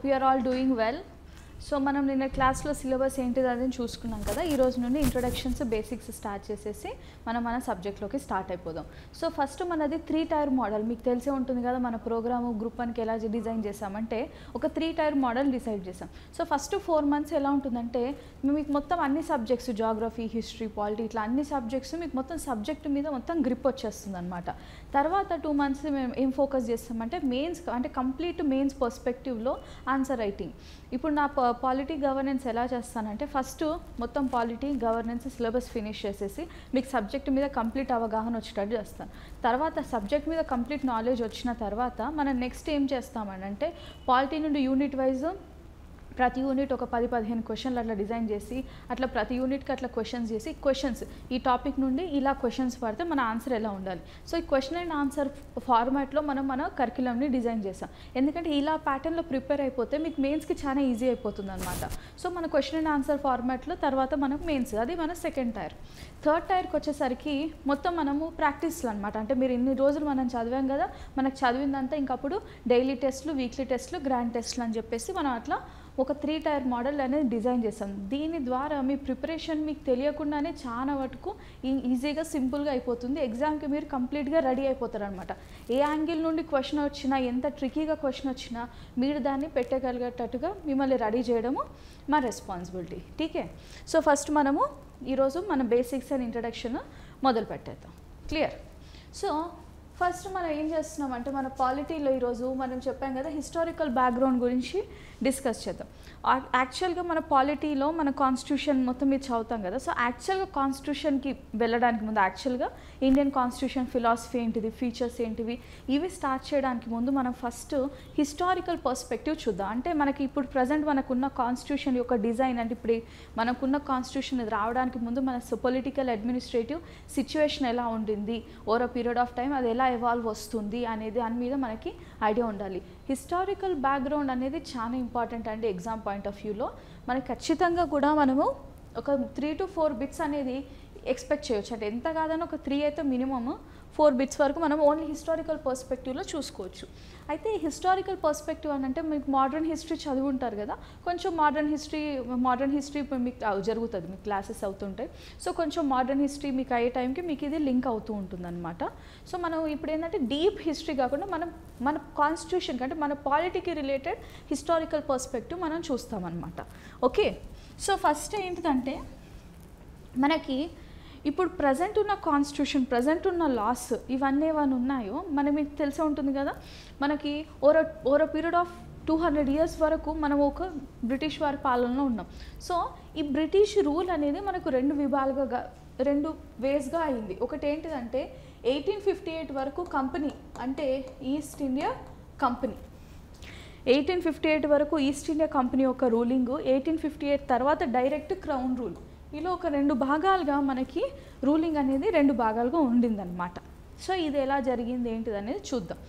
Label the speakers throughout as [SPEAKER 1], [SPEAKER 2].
[SPEAKER 1] hope you are all doing well. So మనం నిన్న క్లాస్లో సిలబస్ ఏంటిది అని చూసుకున్నాం కదా. ఈ రోజు నుండి ఇంట్రొడక్షన్స్ బేసిక్స్ స్టార్ట్ చేసేసి మన సబ్జెక్ట్లోకి స్టార్ట్ అయిపోదాం. సో ఫస్ట్ మనది 3 టైర్ మోడల్. మీకు తెలిసే ఉంటుంది కదా, మన ప్రోగ్రాము గ్రూప్ 1కి ఎలా డిజైన్ చేసామంటే ఒక 3 టైర్ మోడల్ డిసైడ్ చేసాం. సో ఫస్ట్ 4 months ఎలా ఉంటుందంటే మీకు మొత్తం అన్ని సబ్జెక్ట్స్, జాగ్రఫీ, హిస్టరీ, పాలిటీ, ఇట్లా అన్ని సబ్జెక్ట్స్ మీకు మొత్తం సబ్జెక్ట్ మీద మొత్తం గ్రిప్ వచ్చేస్తుంది అనమాట. తర్వాత 2 months మేము ఏం ఫోకస్ చేస్తామంటే మెయిన్స్, అంటే కంప్లీట్ మెయిన్స్ పర్స్పెక్టివ్లో ఆన్సర్ రైటింగ్. ఇప్పుడు నా పాలిటీ గవర్నెన్స్ ఎలా చేస్తానంటే ఫస్ట్ మొత్తం పాలిటీ గవర్నెన్స్ సిలబస్ ఫినిష్ చేసేసి మీకు సబ్జెక్ట్ మీద కంప్లీట్ అవగాహన వచ్చేటట్టు చేస్తాను. తర్వాత సబ్జెక్ట్ మీద కంప్లీట్ నాలెడ్జ్ వచ్చిన తర్వాత మనం నెక్స్ట్ ఏం చేస్తామనంటే పాలిటీ నుండి యూనిట్ వైజ్ ప్రతి యూనిట్ ఒక 10-15 క్వశ్చన్లు అట్లా డిజైన్ చేసి అట్లా ప్రతి యూనిట్కి అట్లా క్వశ్చన్స్ చేసి క్వశ్చన్స్ ఈ టాపిక్ నుండి ఇలా క్వశ్చన్స్ పడితే మన ఆన్సర్ ఎలా ఉండాలి. సో ఈ క్వశ్చన్ అండ్ ఆన్సర్ ఫార్మాట్లో మన కరిక్యులంని డిజైన్ చేసాం. ఎందుకంటే ఇలా ప్యాటర్న్లో ప్రిపేర్ అయిపోతే మీకు మెయిన్స్కి చాలా ఈజీ అయిపోతుంది అనమాట. సో మన క్వశ్చన్ అండ్ ఆన్సర్ ఫార్మాట్లో తర్వాత మనకు మెయిన్స్, అది మన సెకండ్ టైర్. థర్డ్ టైర్కి వచ్చేసరికి మొత్తం మనము ప్రాక్టీస్లు అనమాట. అంటే మీరు ఇన్ని రోజులు మనం చదివాం కదా, మనకు చదివిందంతా ఇంకప్పుడు డైలీ టెస్ట్లు, వీక్లీ టెస్ట్లు, గ్రాండ్ టెస్ట్లు అని చెప్పేసి మనం అట్లా ఒక 3 టైర్ మోడల్ అనేది డిజైన్ చేస్తాం. దీని ద్వారా మీ ప్రిపరేషన్ మీకు తెలియకుండానే చాలా వరకు ఈజీగా సింపుల్గా అయిపోతుంది. ఎగ్జామ్కి మీరు కంప్లీట్గా రెడీ అయిపోతారు అనమాట. ఏ యాంగిల్ నుండి క్వశ్చన్ వచ్చినా, ఎంత ట్రికీగా క్వశ్చన్ వచ్చినా మీరు దాన్ని పెట్టగలిగేటట్టుగా మిమ్మల్ని రెడీ చేయడము మా రెస్పాన్సిబిలిటీ. ఠీకే. సో ఫస్ట్ మనము ఈరోజు మన బేసిక్స్ అండ్ ఇంట్రడక్షన్ మొదలు పెట్టేద్దాం. క్లియర్? సో ఫస్ట్ మనం ఏం చేస్తున్నాం అంటే మన పాలిటీలో ఈరోజు మనం చెప్పాం కదా, హిస్టారికల్ బ్యాక్గ్రౌండ్ గురించి డిస్కస్ చేద్దాం. యాక్చువల్గా మన పాలిటీలో మన కాన్స్టిట్యూషన్ మొత్తం మీరు చదువుతాం కదా. సో యాక్చువల్గా కాన్స్టిట్యూషన్కి వెళ్ళడానికి ముందు యాక్చువల్గా ఇండియన్ కాన్స్టిట్యూషన్ ఫిలాసఫీ ఏంటిది, ఫీచర్స్ ఏంటివి, ఇవి స్టార్ట్ చేయడానికి ముందు మనం ఫస్ట్ హిస్టారికల్ పర్స్పెక్టివ్ చూద్దాం. అంటే మనకి ఇప్పుడు ప్రజెంట్ మనకున్న కాన్స్టిట్యూషన్ యొక్క డిజైన్, అంటే ఇప్పుడు మనకున్న కాన్స్టిట్యూషన్ రావడానికి ముందు మన పొలిటికల్ అడ్మినిస్ట్రేటివ్ సిచ్యువేషన్ ఎలా ఉండింది, over a period of time అది ఎలా ఎవాల్వ్ వస్తుంది అనేది దాని మీద మనకి ఐడియా ఉండాలి. హిస్టారికల్ బ్యాక్గ్రౌండ్ అనేది చాలా ఇంపార్టెంట్ అండి ఎగ్జామ్ పాయింట్ ఆఫ్ వ్యూలో. మనకి ఖచ్చితంగా కూడా మనము ఒక 3 to 4 బిట్స్ అనేది ఎక్స్పెక్ట్ చేయొచ్చు. అంటే ఎంత కాదని ఒక 3 అయితే మినిమమ్ 4 బిట్స్ వరకు మనం ఓన్లీ హిస్టారికల్ పర్స్పెక్టివ్లో చూసుకోవచ్చు. అయితే ఈ హిస్టారికల్ పర్స్పెక్టివ్ అని అంటే మీకు మోడర్న్ హిస్టరీ చదివి ఉంటారు కదా, కొంచెం మోడర్న్ హిస్టరీ మీకు జరుగుతుంది, మీకు క్లాసెస్ అవుతుంటాయి. సో కొంచెం మోడర్న్ హిస్టరీ మీకు అయ్యే టైంకి మీకు ఇది లింక్ అవుతూ ఉంటుంది అనమాట. సో మనం ఇప్పుడు ఏంటంటే డీప్ హిస్టరీ కాకుండా మన కాన్స్టిట్యూషన్కి, అంటే మన పాలిటీకి రిలేటెడ్ హిస్టారికల్ పర్స్పెక్టివ్ మనం చూస్తామన్నమాట. ఓకే. సో ఫస్ట్ ఏంటిదంటే మనకి ఇప్పుడు ప్రజెంట్ ఉన్న కాన్స్టిట్యూషన్, ప్రజెంట్ ఉన్న లాస్, ఇవన్నీ ఏమైనా ఉన్నాయో మీకు తెలిసే ఉంటుంది కదా. మనకి ఓవర్ పీరియడ్ ఆఫ్ 200 years వరకు మనం ఒక బ్రిటిష్ వారి పాలనలో ఉన్నాం. సో ఈ బ్రిటిష్ రూల్ అనేది మనకు 2 వేస్గా అయింది. ఒకటి ఏంటిదంటే 1858 వరకు కంపెనీ, అంటే ఈస్ట్ ఇండియా కంపెనీ, 1858 వరకు ఈస్ట్ ఇండియా కంపెనీ యొక్క రూలింగ్, 1858 తర్వాత డైరెక్ట్ క్రౌన్ రూల్. ఇలా ఒక 2 భాగాలుగా మనకి రూలింగ్ అనేది 2 భాగాలుగా ఉండిందనమాట. సో ఇది ఎలా జరిగింది ఏంటిది అనేది చూద్దాం.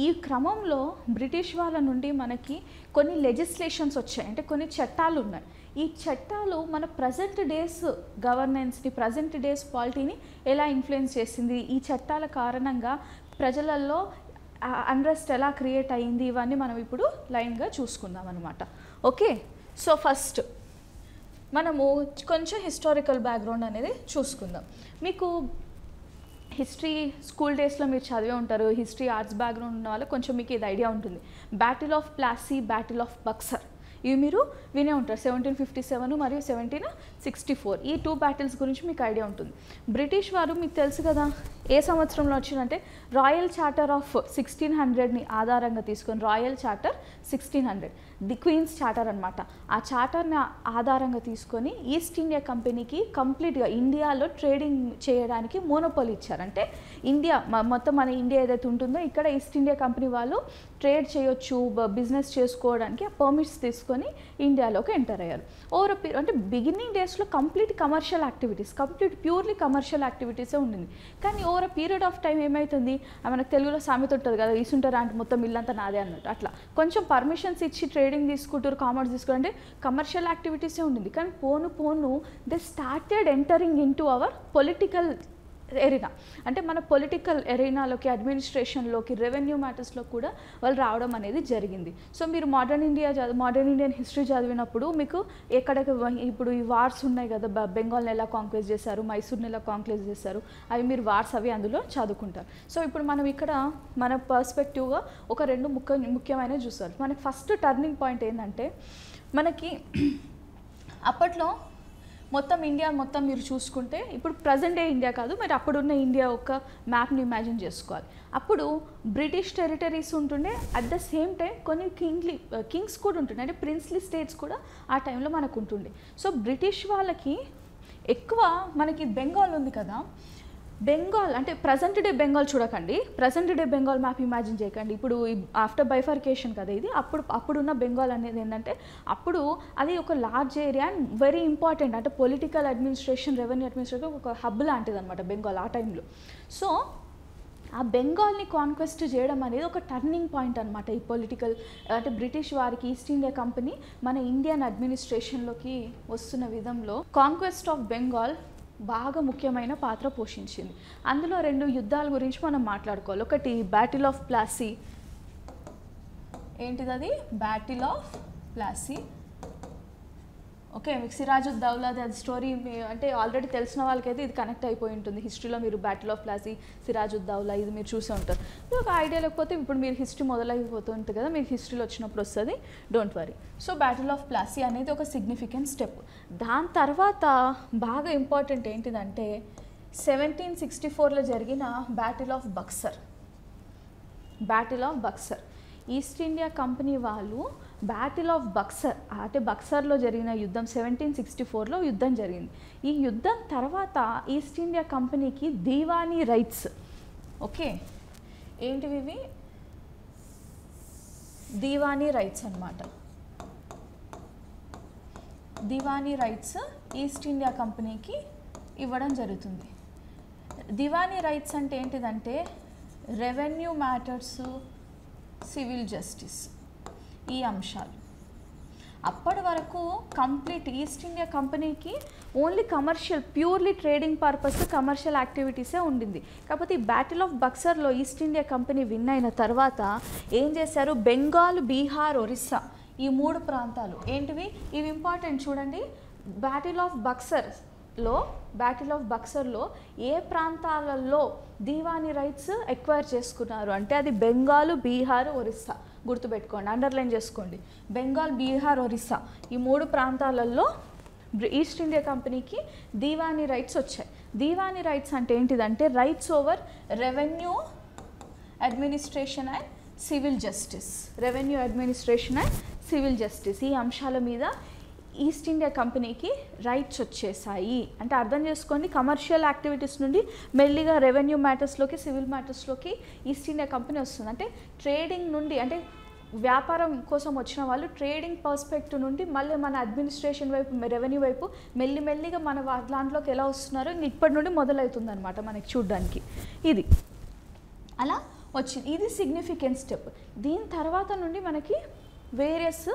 [SPEAKER 1] ఈ క్రమంలో బ్రిటిష్ వాళ్ళ నుండి మనకి కొన్ని లెజిస్లేషన్స్ వచ్చాయి, అంటే కొన్ని చట్టాలు ఉన్నాయి. ఈ చట్టాలు మన ప్రజెంట్ డేస్ గవర్నెన్స్ని, ప్రజెంట్ డేస్ పాలిటీని ఎలా ఇన్ఫ్లుయెన్స్ చేసింది, ఈ చట్టాల కారణంగా ప్రజలలో అన్రెస్ట్ ఎలా క్రియేట్ అయ్యింది, ఇవన్నీ మనం ఇప్పుడు లైన్గా చూసుకుందాం అనమాట. ఓకే. సో ఫస్ట్ మనము కొంచెం హిస్టారికల్ బ్యాక్గ్రౌండ్ అనేది చూసుకుందాం. మీకు హిస్టరీ స్కూల్ డేస్లో మీరు చదివే ఉంటారు, హిస్టరీ ఆర్ట్స్ బ్యాక్గ్రౌండ్ ఉన్న వాళ్ళు కొంచెం మీకు ఇది ఐడియా ఉంటుంది. Battle of Plassey, battle of Buxar, ఇవి మీరు వినే ఉంటారు. 1757 మరియు 1764 ఈ 2 బ్యాటిల్స్ గురించి మీకు ఐడియా ఉంటుంది. బ్రిటిష్ వారు మీకు తెలుసు కదా ఏ సంవత్సరంలో వచ్చిందంటే రాయల్ చార్టర్ ఆఫ్ 1600ని ఆధారంగా తీసుకొని, royal charter 1600 the queen's charter అనమాట. ఆ చార్టర్ని ఆధారంగా తీసుకొని ఈస్ట్ ఇండియా కంపెనీకి కంప్లీట్గా ఇండియాలో ట్రేడింగ్ చేయడానికి మోనోపోలీ ఇచ్చారు. అంటే ఇండియా మొత్తం మన ఇండియా ఏదైతే ఉంటుందో ఇక్కడ ఈస్ట్ ఇండియా కంపెనీ వాళ్ళు ట్రేడ్ చేయొచ్చు, బిజినెస్ చేసుకోవడానికి ఆ పర్మిట్స్ తీసుకొని ఇండియాలోకి ఎంటర్ అయ్యారు. ఓవర్ అంటే బిగినింగ్ డేస్లో complete commercial activities, purely commercial యాక్టివిటీసే ఉండింది. కానీ ఓవర్ పీరియడ్ ఆఫ్ టైం ఏమవుతుంది, మనకు తెలుగులో సామెత ఉంటుంది కదా, ఈసుంటారా అంటే మొత్తం ఇల్లంతా నాదే అన్నట్టు. అట్లా కొంచెం పర్మిషన్స్ ఇచ్చి ట్రేడింగ్ తీసుకుంటారు, కామర్స్ తీసుకుంటారు, అంటే కమర్షియల్ యాక్టివిటీసే ఉండింది. కానీ పోను they started entering into our political arena అంటే మన పొలిటికల్ ఎరీనాలోకి, అడ్మినిస్ట్రేషన్లోకి, రెవెన్యూ మ్యాటర్స్లో కూడా వాళ్ళు రావడం అనేది జరిగింది. సో మీరు మోడర్న్ ఇండియన్ హిస్టరీ చదివినప్పుడు మీకు ఎక్కడికి ఇప్పుడు ఈ వార్స్ ఉన్నాయి కదా, బెంగాల్ని ఎలా కాంక్వెస్ట్ చేశారు, మైసూర్ని ఎలా కాంక్వెస్ట్ చేశారు, అవి మీరు వార్స్ అవి అందులో చదువుకుంటారు. సో ఇప్పుడు మనం ఇక్కడ మన పర్స్పెక్టివ్గా ఒక 2 ముఖ్యమైనవి చూస్తారు. మనకి ఫస్ట్ టర్నింగ్ పాయింట్ ఏంటంటే, మనకి అప్పట్లో మొత్తం ఇండియా మొత్తం మీరు చూసుకుంటే, ఇప్పుడు ప్రజెంట్ డే ఇండియా కాదు, మరి అప్పుడున్న ఇండియా ఒక మ్యాప్ని ఇమాజిన్ చేసుకోవాలి. అప్పుడు బ్రిటిష్ టెరిటరీస్ ఉంటుండే, అట్ ద సేమ్ టైం కొన్ని కింగ్స్ కూడా ఉంటుండే, అంటే ప్రిన్స్లీ స్టేట్స్ కూడా ఆ టైంలో మనకు ఉంటుండే. సో బ్రిటిష్ వాళ్ళకి ఎక్కువ, మనకి బెంగాల్ ఉంది కదా, బెంగాల్ అంటే ప్రజెంట్ డే బెంగాల్ చూడకండి, present day Bengal map imagine చేయకండి. ఇప్పుడు ఆఫ్టర్ బైఫర్కేషన్ కదా ఇది, అప్పుడున్న బెంగాల్ అనేది ఏంటంటే, అప్పుడు అది ఒక large area and very important, అంటే పొలిటికల్ అడ్మినిస్ట్రేషన్, రెవెన్యూ అడ్మినిస్ట్రేషన్ ఒక హబ్ లాంటిది అనమాట బెంగాల్ ఆ టైంలో. సో ఆ బెంగాల్ని కాన్క్వెస్ట్ చేయడం అనేది ఒక టర్నింగ్ పాయింట్ అనమాట. ఈ పొలిటికల్ అంటే బ్రిటిష్ వారికి ఈస్ట్ ఇండియా కంపెనీ మన ఇండియన్ అడ్మినిస్ట్రేషన్లోకి వస్తున్న విధంలో కాన్క్వెస్ట్ ఆఫ్ బెంగాల్ బాగా ముఖ్యమైన పాత్ర పోషించింది. అందులో 2 యుద్ధాల గురించి మనం మాట్లాడుకోవాలి. ఒకటి బ్యాటిల్ ఆఫ్ ప్లాసీ, ఏంటిది అది, బ్యాటిల్ ఆఫ్ ప్లాసీ. ఓకే, మీకు సిరాజుద్దౌలా అది స్టోరీ అంటే ఆల్రెడీ తెలిసిన వాళ్ళకైతే ఇది కనెక్ట్ అయిపోయి ఉంటుంది. హిస్టరీలో మీరు బ్యాటిల్ ఆఫ్ ప్లాసీ, సిరాజుద్దౌలా ఇది మీరు చూసే ఉంటారు. ఇది ఒక ఐడియా లేకపోతే ఇప్పుడు మీరు హిస్టరీ మొదలైపోతుంది కదా, మీకు హిస్టరీలో వచ్చినప్పుడు వస్తుంది, don't worry. So battle of Plassey అనేది ఒక సిగ్నిఫికెంట్ స్టెప్. దాని తర్వాత బాగా ఇంపార్టెంట్ ఏంటిదంటే 1764లో జరిగిన battle of Buxar. Battle of Buxar, east India Company వాళ్ళు బ్యాటిల్ ఆఫ్ బక్సర్ అంటే బక్సర్లో జరిగిన యుద్ధం 1764లో యుద్ధం జరిగింది. ఈ యుద్ధం తర్వాత ఈస్ట్ ఇండియా కంపెనీకి దీవానీ రైట్స్, ఓకే ఏంటివి ఇవి, దీవానీ రైట్స్ అన్నమాట. దివానీ రైట్స్ ఈస్ట్ ఇండియా కంపెనీకి ఇవ్వడం జరుగుతుంది. దివానీ రైట్స్ అంటే ఏంటిదంటే రెవెన్యూ మ్యాటర్స్, సివిల్ జస్టిస్, ఈ అంశాలు. అప్పటి వరకు కంప్లీట్ ఈస్ట్ ఇండియా కంపెనీకి only commercial, purely trading purpose, commercial యాక్టివిటీసే ఉండింది. కాకపోతే ఈ బ్యాటిల్ ఆఫ్ బక్సర్లో ఈస్ట్ ఇండియా కంపెనీ విన్ అయిన తర్వాత ఏం చేశారు, బెంగాల్, బీహార్, ఒరిస్సా ఈ 3 ప్రాంతాలు ఏంటివి, ఇవి ఇంపార్టెంట్ చూడండి. బ్యాటిల్ ఆఫ్ బక్సర్లో ఏ ప్రాంతాలలో దీవానీ రైట్స్ ఎక్వైర్ చేసుకున్నారు అంటే అది బెంగాల్, బీహార్, ఒరిస్సా. గుర్తుపెట్టుకోండి, అండర్లైన్ చేసుకోండి. బెంగాల్, బీహార్, ఒరిస్సా ఈ 3 ప్రాంతాలలో ఈస్ట్ ఇండియా కంపెనీకి దీవానీ రైట్స్ వచ్చాయి. దీవానీ రైట్స్ అంటే ఏంటిదంటే rights over revenue administration and civil justice. Revenue administration and civil justice ఈ అంశాల మీద ఈస్ట్ ఇండియా కంపెనీకి రైట్స్ వచ్చేసాయి. అంటే అర్థం చేసుకోండి, కమర్షియల్ యాక్టివిటీస్ నుండి మెల్లిగా రెవెన్యూ మ్యాటర్స్లోకి, సివిల్ మ్యాటర్స్లోకి ఈస్ట్ ఇండియా కంపెనీ వస్తుంది. అంటే ట్రేడింగ్ నుండి, అంటే వ్యాపారం కోసం వచ్చిన వాళ్ళు ట్రేడింగ్ పర్స్పెక్టివ్ నుండి మళ్ళీ మన అడ్మినిస్ట్రేషన్ వైపు, రెవెన్యూ వైపు మెల్లిమెల్లిగా మన దాంట్లోకి ఎలా వస్తున్నారో ఇప్పటి నుండి మొదలవుతుంది అనమాట మనకి చూడడానికి. ఇది అలా వచ్చింది, ఇది సిగ్నిఫికెంట్ స్టెప్. దీని తర్వాత నుండి మనకి వేరియస్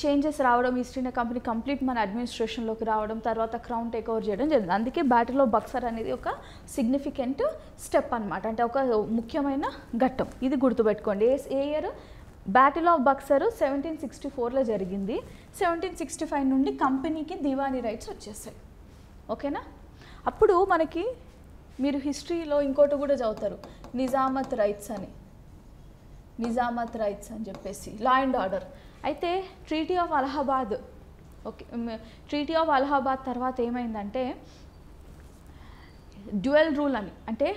[SPEAKER 1] చేంజెస్ రావడం, ఈస్ట్ ఇండియా కంపెనీ కంప్లీట్ మన అడ్మినిస్ట్రేషన్లోకి రావడం, తర్వాత క్రౌన్ టేక్ ఓవర్ చేయడం జరిగింది. అందుకే బ్యాటిల్ ఆఫ్ బక్సర్ అనేది ఒక సిగ్నిఫికెంట్ స్టెప్ అనమాట, అంటే ఒక ముఖ్యమైన ఘట్టం. ఇది గుర్తుపెట్టుకోండి. ఏ ఇయర్, బ్యాటిల్ ఆఫ్ బక్సర్ 1764లో జరిగింది. 1765 నుండి కంపెనీకి దివానీ రైట్స్ వచ్చేసాయి. ఓకేనా. అప్పుడు మనకి మీరు హిస్టరీలో ఇంకోటి కూడా చదువుతారు, నిజామత్ రైట్స్ అని. నిజామత్ రైట్స్ అని చెప్పేసి లా అండ్ ఆర్డర్. అయితే treaty of Allahabad, okay, treaty of Allahabad తర్వాత ఏమైందంటే డ్యూయల్ రూల్ అని, అంటే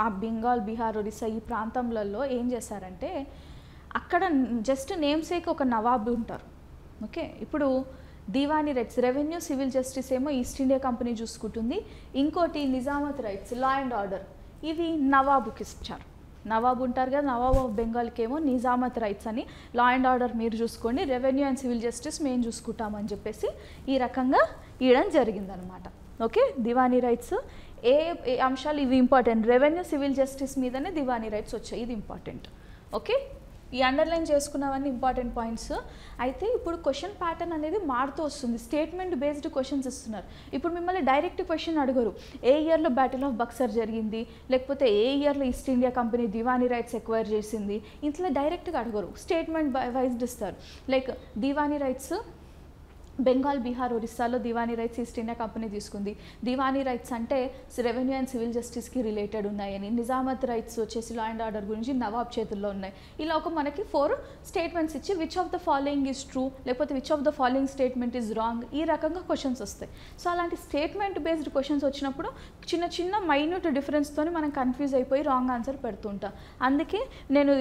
[SPEAKER 1] ఆ బెంగాల్, బీహార్, ఒరిస్సా ఈ ప్రాంతంలలో ఏం చేశారంటే అక్కడ జస్ట్ నేమ్ సేక్ ఒక నవాబు ఉంటారు. ఓకే, ఇప్పుడు Diwani rights, revenue, civil justice ఏమో ఈస్ట్ ఇండియా కంపెనీ చూసుకుంటుంది. ఇంకోటి Nizamat rights, law and order, ఇవి నవాబుకి ఇచ్చారు. నవాబు ఉంటారు కదా, నవాబ్ ఆఫ్ బెంగాల్కి ఏమో నిజామత్ రైట్స్ అని, లా అండ్ ఆర్డర్ మీరు చూసుకోండి, రెవెన్యూ అండ్ సివిల్ జస్టిస్ మేము చూసుకుంటామని చెప్పేసి ఈ రకంగా ఇవ్వడం జరిగిందనమాట. ఓకే, దివానీ రైట్స్ ఏ అంశాలు ఇవి ఇంపార్టెంట్, రెవెన్యూ, సివిల్ జస్టిస్ మీదనే దివానీ రైట్స్ వచ్చాయి, ఇది ఇంపార్టెంట్. ఓకే, ఈ అండర్లైన్ చేసుకున్నవన్నీ ఇంపార్టెంట్ పాయింట్స్. అయితే ఇప్పుడు క్వశ్చన్ ప్యాటర్న్ అనేది మారుతూ వస్తుంది. స్టేట్మెంట్ బేస్డ్ క్వశ్చన్స్ ఇస్తున్నారు. ఇప్పుడు మిమ్మల్ని డైరెక్ట్ క్వశ్చన్ అడగరు, ఏ ఇయర్లో బ్యాటిల్ ఆఫ్ బక్సర్ జరిగింది, లేకపోతే ఏ ఇయర్లో east India company Diwani rights acquire చేసింది, ఇంట్లో డైరెక్ట్గా అడగరు, స్టేట్మెంట్ వైజ్డ్ ఇస్తారు. లైక్ దివానీ రైట్స్ బెంగాల్, బీహార్, ఒరిస్సాలో Diwani rights east India company తీసుకుంది. దివానీ రైట్స్ అంటే రెవెన్యూ అండ్ సివిల్ జస్టిస్కి రిలేటెడ్ ఉన్నాయని, నిజామత్ రైట్స్ వచ్చేసి లా అండ్ ఆర్డర్ గురించి నవాబ్ చేతుల్లో ఉన్నాయి. ఇలా ఒక మనకి 4 స్టేట్మెంట్స్ ఇచ్చి which of the following is true, లేకపోతే which of the following statement is wrong, ఈ రకంగా క్వశ్చన్స్ వస్తాయి. సో అలాంటి స్టేట్మెంట్ బేస్డ్ క్వశ్చన్స్ వచ్చినప్పుడు చిన్న చిన్న మైన్యూట్ డిఫరెన్స్తో మనం కన్ఫ్యూజ్ అయిపోయి రాంగ్ ఆన్సర్ పెడుతుంటాం. అందుకే నేను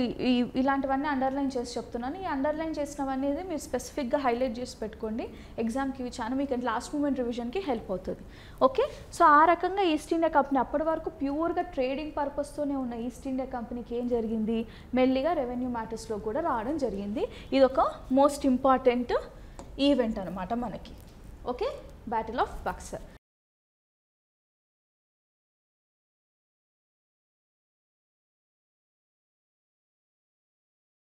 [SPEAKER 1] ఇలాంటివన్నీ అండర్లైన్ చేసి చెప్తున్నాను. ఈ అండర్లైన్ చేసినవన్నీ మీరు స్పెసిఫిక్గా హైలైట్ చేసి పెట్టుకోండి. ఎగ్జామ్కి ఇవి చాలా మీకు లాస్ట్ మూమెంట్ రివిజన్కి హెల్ప్ అవుతుంది. ఓకే, సో ఆ రకంగా ఈస్ట్ ఇండియా కంపెనీ అప్పటి వరకు ప్యూర్గా ట్రేడింగ్ పర్పస్తోనే ఉన్న ఈస్ట్ ఇండియా కంపెనీకి ఏం జరిగింది, మెల్లిగా రెవెన్యూ మ్యాటర్స్లో కూడా రావడం జరిగింది. ఇది ఒక మోస్ట్ ఇంపార్టెంట్ ఈవెంట్ అనమాట మనకి. Okay, battle of Buxar.